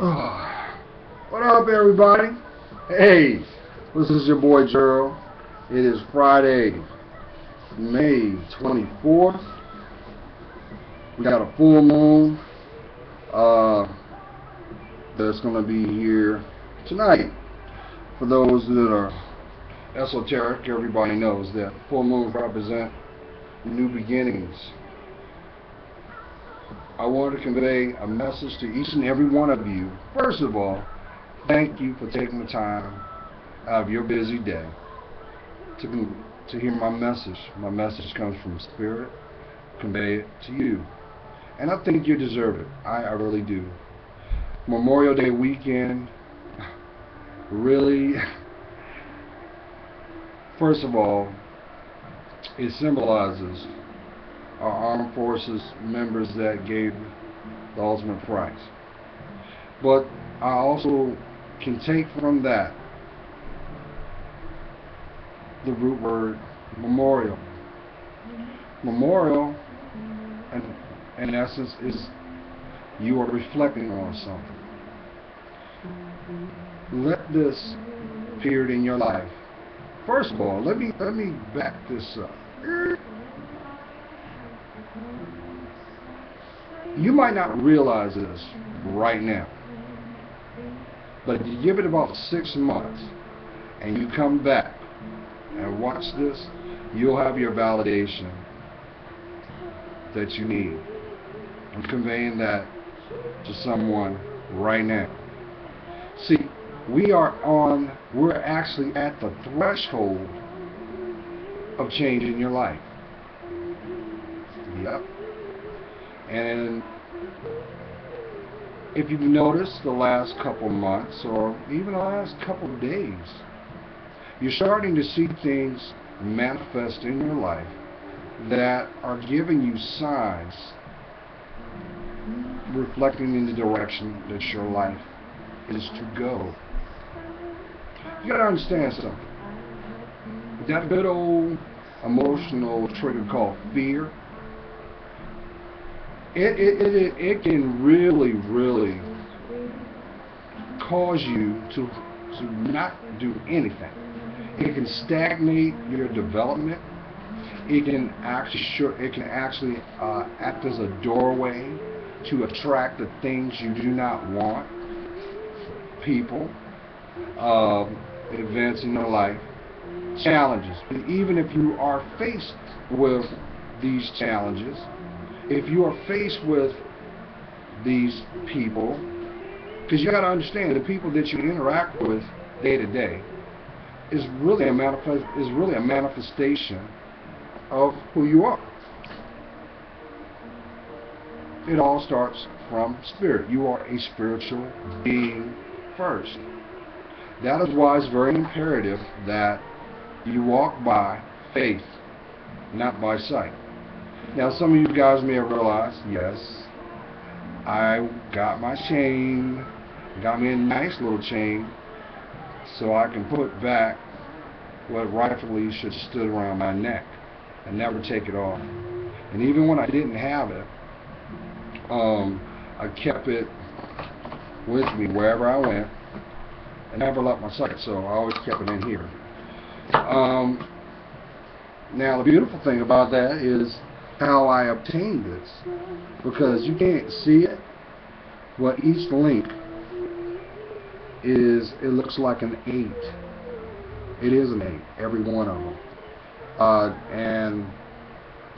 Oh, what up, everybody? Hey, this is your boy Gerald. It is Friday, May 24th. We got a full moon that's going to be here tonight. For those that are esoteric, everybody knows that full moons represent new beginnings. I want to convey a message to each and every one of you. First of all, thank you for taking the time out of your busy day to hear my message. My message comes from Spirit, convey it to you. And I think you deserve it. I really do. Memorial Day weekend, really, first of all, it symbolizes our armed forces members that gave the ultimate price. But I also can take from that the root word memorial. Memorial, in essence, is you are reflecting on something. Let this period in your life. First of all, let me back this up. You might not realize this right now, but if you give it about 6 months and you come back and watch this, you'll have your validation that you need. I'm conveying that to someone right now. See, we're actually at the threshold of changing your life. Yep. And if you've noticed the last couple months or even the last couple of days, you're starting to see things manifest in your life that are giving you signs reflecting in the direction that your life is to go. You gotta understand something. That good old emotional trigger called fear, it can really cause you to not do anything. It can stagnate your development. It can actually act as a doorway to attract the things you do not want. People, events in your life, challenges. But even if you are faced with these challenges, if you are faced with these people, because you got to understand the people that you interact with day to day is really a manifestation of who you are. It all starts from spirit. You are a spiritual being first. That is why it's very imperative that you walk by faith, not by sight. Now, some of you guys may have realized, yes, I got my chain, got me a nice little chain, so I can put back what rightfully should have stood around my neck and never take it off. And even when I didn't have it, I kept it with me wherever I went. I never left my sight, so I always kept it in here. Now, the beautiful thing about that is how I obtained this, because you can't see it, but each link it looks like an 8. It is an 8, every one of them. And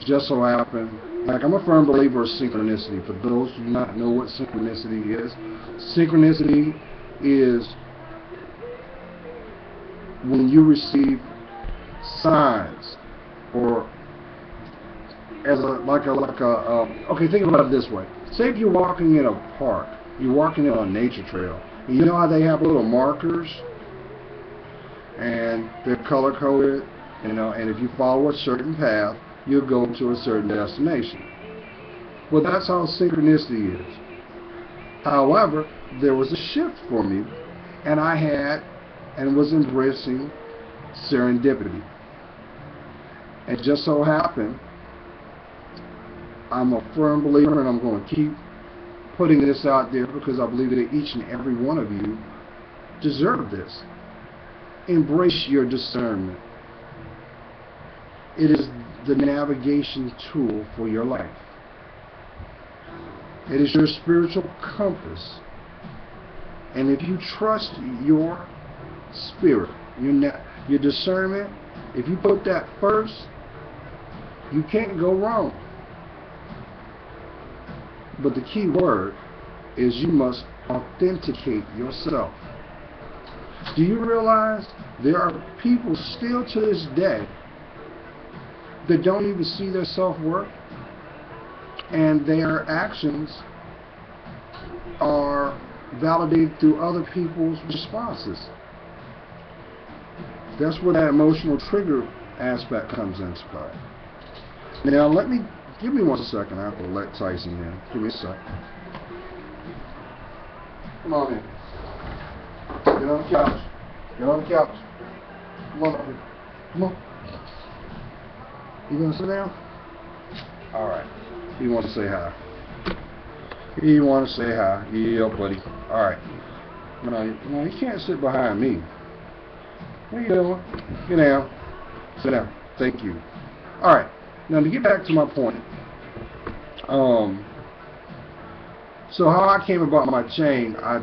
just so happened, like, I'm a firm believer of synchronicity. For those who do not know what synchronicity is when you receive signs, or as okay, think about it this way. Say if you're walking in a park, you're walking on a nature trail, and you know how they have little markers and they're color coded, and if you follow a certain path, you'll go to a certain destination. Well, that's how synchronicity is. However, there was a shift for me, and I was embracing serendipity. It just so happened, I'm a firm believer, and I'm going to keep putting this out there because I believe that each and every one of you deserve this. Embrace your discernment. It is the navigation tool for your life. It is your spiritual compass. And if you trust your spirit, your discernment, if you put that first, you can't go wrong. But the key word is you must authenticate yourself. Do you realize there are people still to this day that don't even see their self-worth, and their actions are validated through other people's responses? That's where that emotional trigger aspect comes into play. Now, give me 1 second. I have to let Tyson in. Give me a sec. Come on in. Get on the couch. Get on the couch. Come on up here. Come on. You gonna sit down? All right. He wants to say hi. He wants to say hi. Yeah, buddy. All right. No, you can't sit behind me. What are you doing? Get down. Sit down. Thank you. All right. Now to get back to my point. So how I came about my chain, I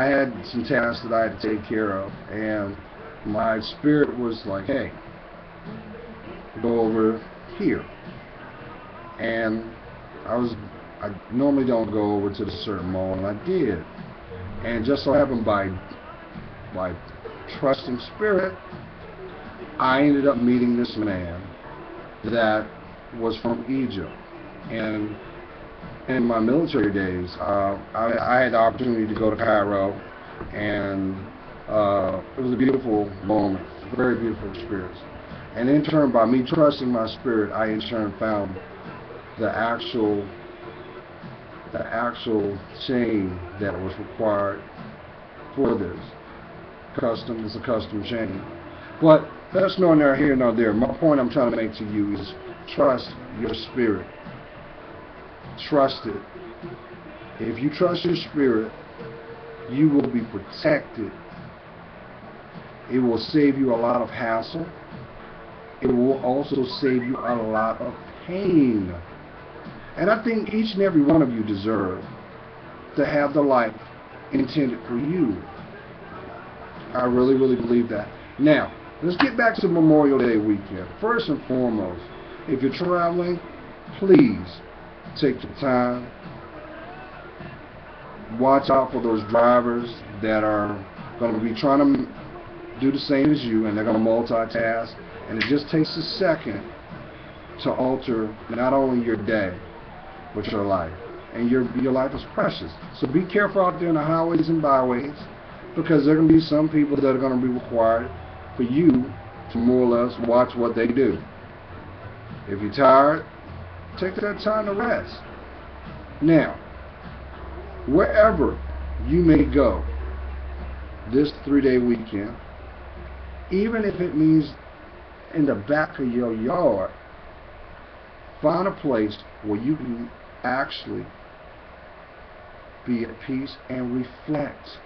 had some tasks that I had to take care of, and my spirit was like, hey, go over here. And I normally don't go over to the certain mall, and I did. And just so happened by trusting spirit, I ended up meeting this man that was from Egypt. And in my military days, I had the opportunity to go to Cairo, and it was a beautiful moment, very beautiful experience. And in turn, by me trusting my spirit, I in turn found the actual chain that was required for this. It's a custom chain. But that's neither here nor there. My point I'm trying to make to you is trust your spirit. Trust it. If you trust your spirit, you will be protected. It will save you a lot of hassle. It will also save you a lot of pain. And I think each and every one of you deserve to have the life intended for you. I really, really believe that. Now, let's get back to Memorial Day weekend. First and foremost, if you're traveling, please take your time. Watch out for those drivers that are going to be trying to do the same as you, and they're going to multitask, and it just takes a second to alter not only your day, but your life. And your life is precious. So be careful out there in the highways and byways, because there are going to be some people that are going to be required for you to more or less watch what they do. If you're tired, take that time to rest. Now, wherever you may go this 3-day weekend, even if it means in the back of your yard, find a place where you can actually be at peace and reflect.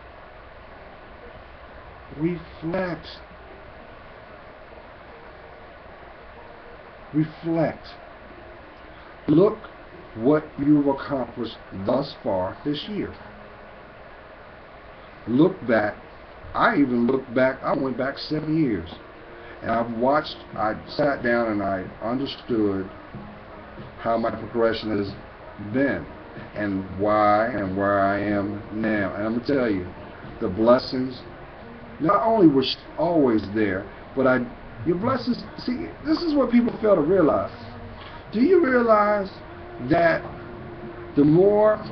Reflect. Reflect. Look what you've accomplished thus far this year. Look back. I even looked back. I went back 7 years. And I sat down and I understood how my progression has been and why and where I am now. And I'm going to tell you, the blessings not only were always there, but your blessings, see, this is what people fail to realize. Do you realize that the more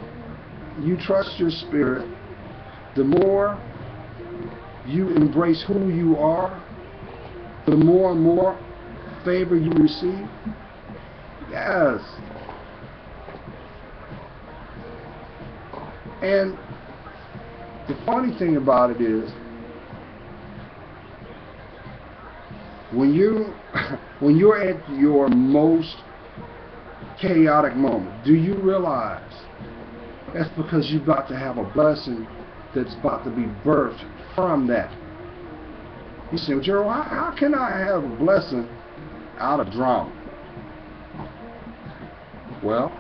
you trust your spirit, the more you embrace who you are, the more and more favor you receive? Yes. And the funny thing about it is, when you're at your most chaotic moment, do you realize That's because you're about to have a blessing that's about to be birthed from that. You say, well, Gerald, how can I have a blessing out of drama? Well,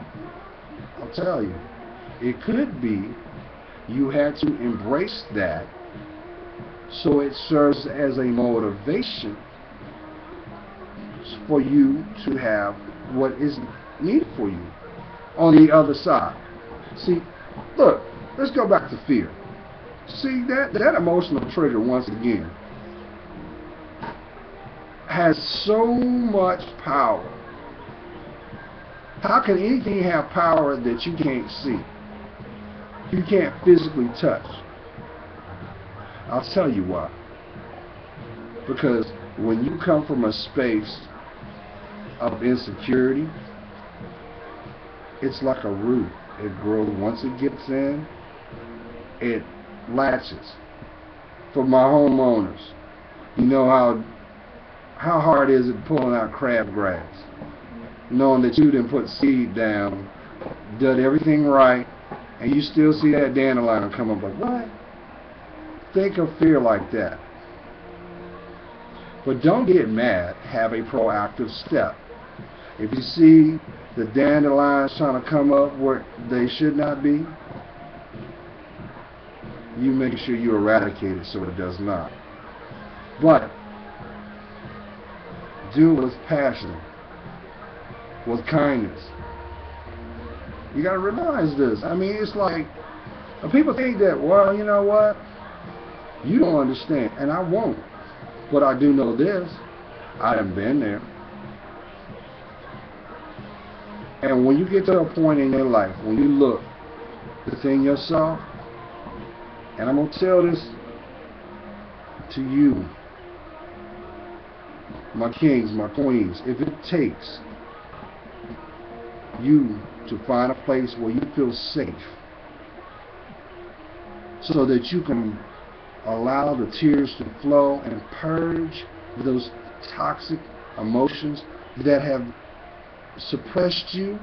I'll tell you. It could be you had to embrace that so it serves as a motivation for you to have what is needed for you on the other side. See, look, let's go back to fear. See, that emotional trigger, once again, has so much power. How can anything have power that you can't see? You can't physically touch? I'll tell you why. Because when you come from a space of insecurity, it's like a root. It grows. Once it gets in, it latches. For my homeowners, you know how hard is it pulling out crabgrass, knowing that you didn't put seed down, did everything right, and you still see that dandelion come up like, what? Think of fear like that. But don't get mad. Have a proactive step. If you see the dandelions trying to come up where they should not be, you make sure you eradicate it so it does not. But do it with passion, with kindness. You got to realize this. I mean, it's like, people think that, well, you know what? You don't understand, and I won't. But I do know this. I have been there. And when you get to a point in your life, when you look within yourself, and I'm going to tell this to you, my kings, my queens, if it takes you to find a place where you feel safe so that you can allow the tears to flow and purge those toxic emotions that have suppressed you,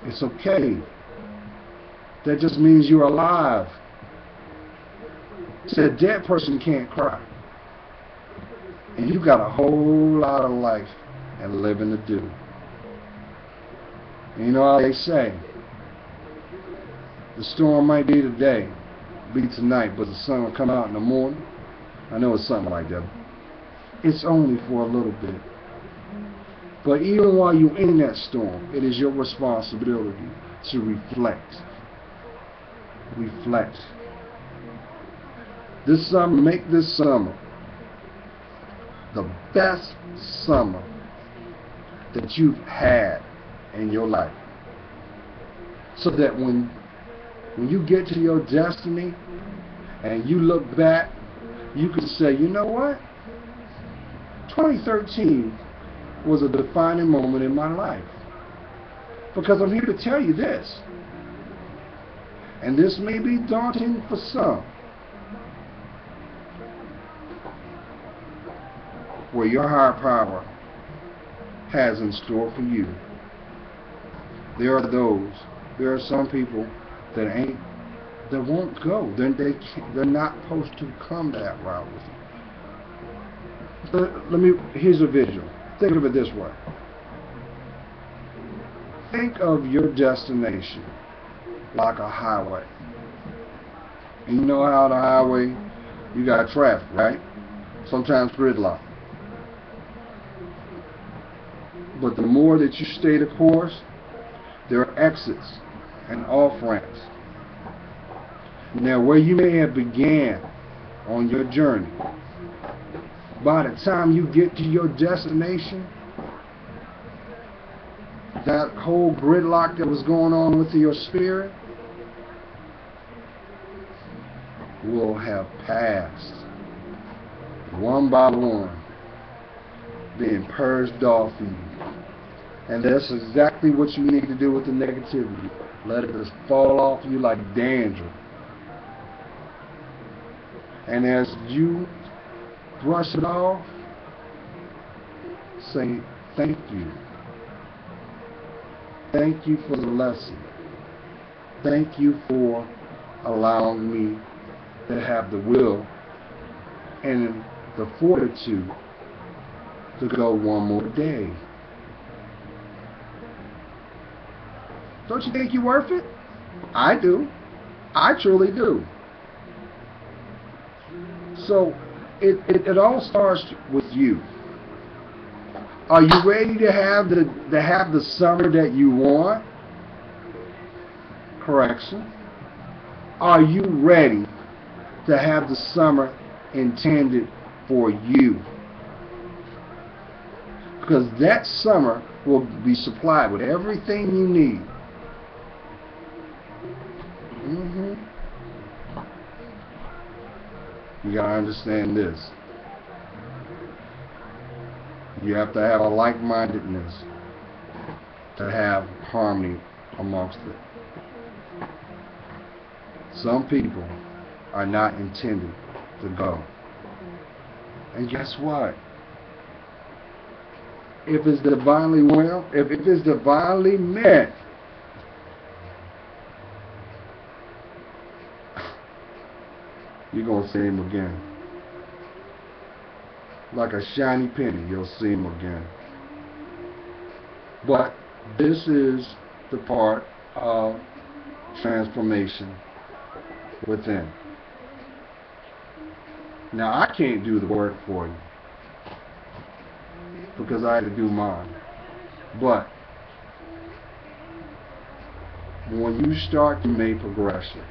it's okay. That just means you're alive. See, a dead person can't cry. And you got a whole lot of life and living to do. And you know how they say, the storm might be today, be tonight, but the sun will come out in the morning. I know it's something like that. It's only for a little bit. But even while you're in that storm, it is your responsibility to reflect. Reflect. This summer, make this summer the best summer that you've had in your life. So that when you get to your destiny and you look back, you can say, you know what? 2013 was a defining moment in my life. Because I'm here to tell you this. And this may be daunting for some. What your higher power has in store for you. There are some people that won't go. They're not supposed to come that route with you. Here's a visual. Think of it this way. Think of your destination like a highway. And you know how the highway, you got traffic, right? Sometimes gridlock. But the more that you stay the course, there are exits and off-ramps. Now, where you may have began on your journey, by the time you get to your destination, that whole gridlock that was going on with your spirit will have passed one by one, being purged off of you. And that's exactly what you need to do with the negativity. Let it just fall off you like dandruff. And as you brush it off, say thank you. Thank you for the lesson. Thank you for allowing me to have the will and the fortitude to go one more day. Don't you think you're worth it? I do. I truly do. So it all starts with you. Are you ready to have the summer that you want? Correction. Are you ready to have the summer intended for you? Because that summer will be supplied with everything you need. You gotta understand this. You have to have a like-mindedness to have harmony amongst it. Some people are not intended to go. And guess what? If it's divinely well, if it's divinely meant, you're going to see him again. Like a shiny penny, you'll see him again. But this is the part of transformation within. Now, I can't do the work for you because I had to do mine. But when you start to make progression,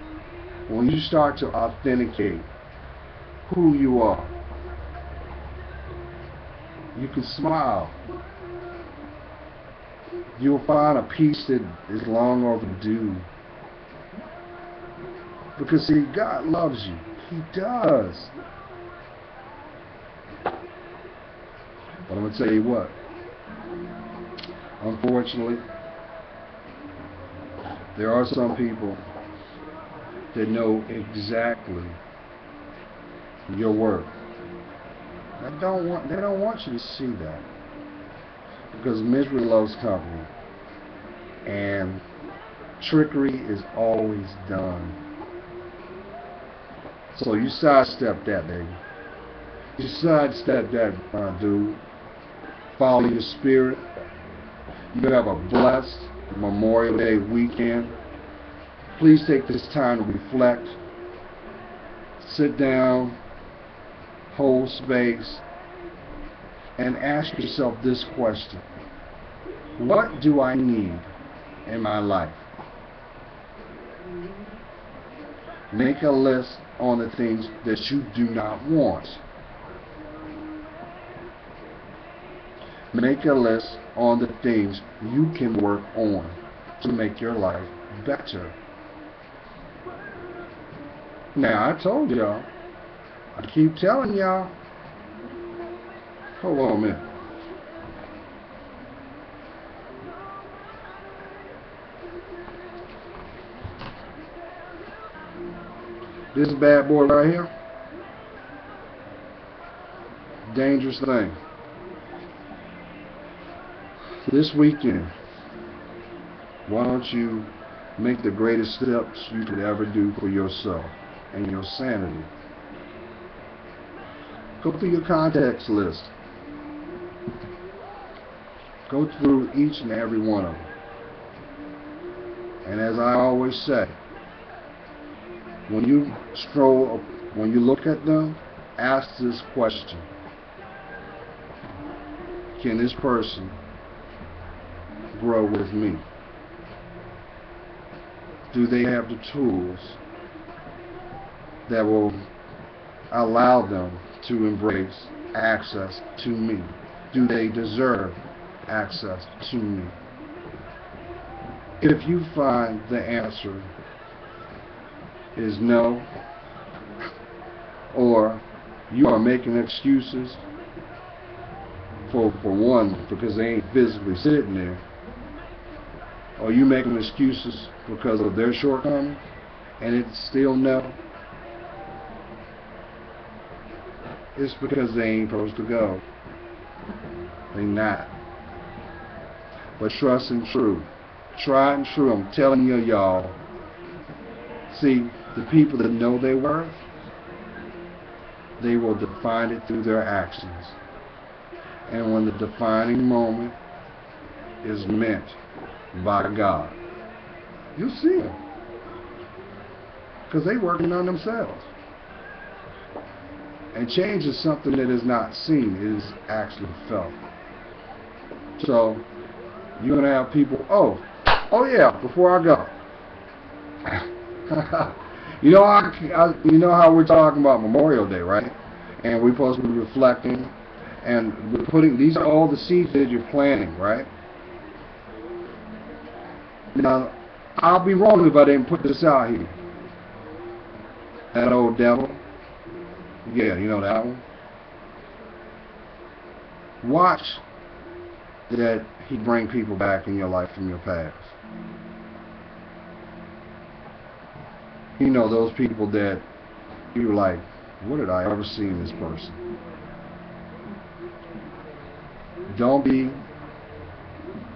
when you start to authenticate who you are, you can smile. You'll find a peace that is long overdue. Because see, God loves you. He does. But I'm going to tell you what. Unfortunately, there are some people that know exactly your worth. They don't want you to see that. Because misery loves company. And trickery is always done. So you sidestep that, baby. You sidestep that, dude. Follow your spirit. You have a blessed Memorial Day weekend. Please take this time to reflect. Sit down. Hold space. And ask yourself this question. What do I need in my life? Make a list on the things that you do not want. Make a list on the things you can work on to make your life better. Now, I told y'all, I keep telling y'all, hold on a minute. This bad boy right here, dangerous thing. This weekend, why don't you make the greatest steps you could ever do for yourself and your sanity? Go through your contacts list. Go through each and every one of them. And as I always say, when you look at them, ask this question. Can this person grow with me? Do they have the tools that will allow them to embrace access to me? Do they deserve access to me? If you find the answer is no, or you are making excuses for one because they ain't physically sitting there, or you making excuses because of their shortcomings, and it's still no, it's because they ain't supposed to go. They not. But trust and true. Try and true. I'm telling you, y'all, See, the people that know their worth, they will define it through their actions. And when the defining moment is meant by God, you'll see them. Because they're working on themselves. And change is something that is not seen, it is actually felt. So, you're going to have people, oh yeah, before I go. you know how we're talking about Memorial Day, right? And we're supposed to be reflecting, and we're putting, these are all the seeds that you're planting, right? Now, I'll be wrong if I didn't put this out here. That old devil, yeah, you know that one? Watch that he bring people back in your life from your past. You know, those people that you're like, what did I ever see in this person? Don't be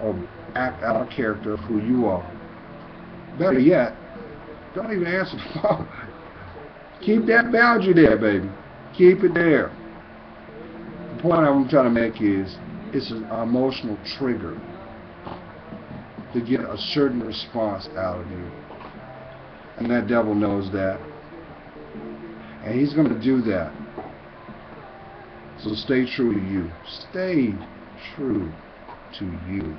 or act out of character of who you are. Better yet, don't even answer the phone. Keep that boundary there, baby. Keep it there. The point I'm trying to make is, it's an emotional trigger to get a certain response out of you. And that devil knows that. And he's going to do that. So stay true to you. Stay true to you.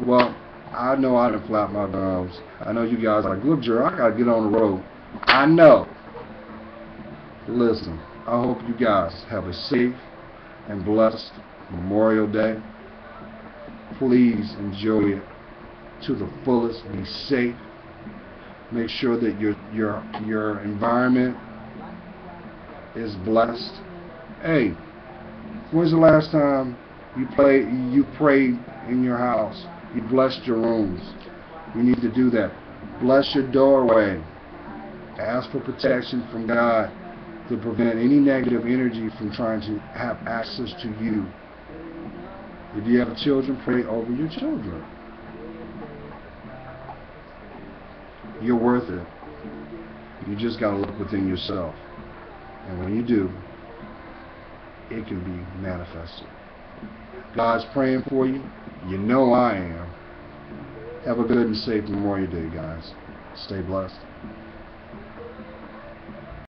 Well, I know I done flapped my gums. I know you guys are like, look, Jerry, I got to get on the road. I know. Listen, I hope you guys have a safe and blessed Memorial Day. Please enjoy it to the fullest. Be safe. Make sure that your environment is blessed. Hey, when's the last time you prayed in your house? You blessed your rooms. You need to do that. Bless your doorway. Ask for protection from God to prevent any negative energy from trying to have access to you. If you have children, pray over your children. You're worth it. You just got to look within yourself. And when you do, it can be manifested. God's praying for you. You know I am. Have a good and safe Memorial Day, guys. Stay blessed.